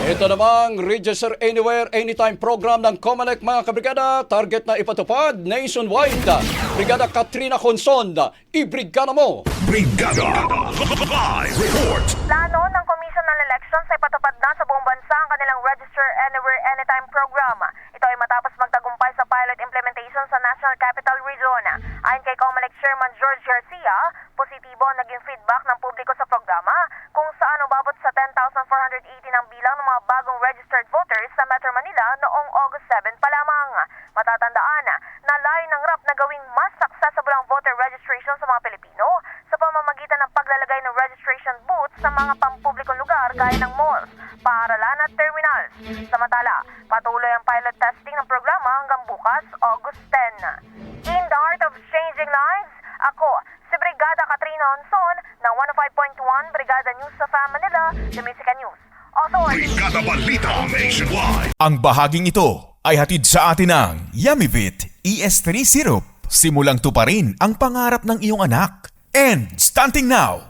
Ito namang Register Anywhere, Anytime program ng COMELEC mga kabrigada, target na ipatupad nationwide. Brigada Katrina Conson, ibrigada mo! Brigada Live Report. Plano ng Commission on Elections ay patupad na sa buong bansa ang kanilang Register Anywhere Anytime program. Ito ay matapos magtagumpay sa pilot implementation sa National Capital Region. Ayon kay COMELEC Chairman George Garcia, positibo ang naging feedback ng publiko sa programa kung saan umabot sa 10,480 ang bilang ng mga bagong registered voters sa Metro Manila noong August 7 pa lamang. Matatandaan na layo ng RAP na gawing mas accessible ang voter registration sa mga Pilipino sa pamamagitan ng paglalagay ng registration booths sa mga pampublikong lugar gaya ng malls, paaralan at terminals. Samantala, patuloy ang pilot testing ng programa hanggang bukas, August 10. In the heart of changing lives, ako, si Brigada Katrina Honson ng 105.1 Brigada News sa Manila, The Musica News Authority. Brigada Balita Nationwide. Ang bahaging ito ay hatid sa atin ng Yumivit ES3 Syrup. Simulang tuparin ang pangarap ng iyong anak. And starting now,